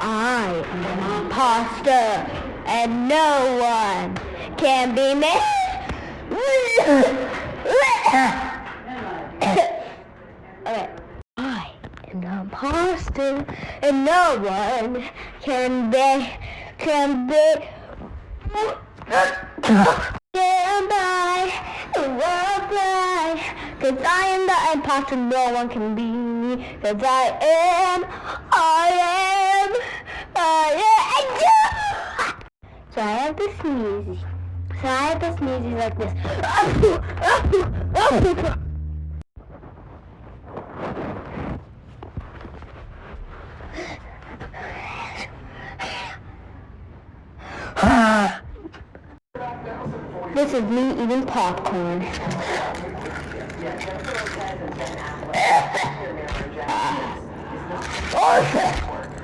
I am an imposter, and no one can be me. Okay. I am an imposter, and no one can be. Stand by the world fly, 'cause I am the imposter, no one can be me, 'cause I am. So I have this music. Like this. This is me eating popcorn.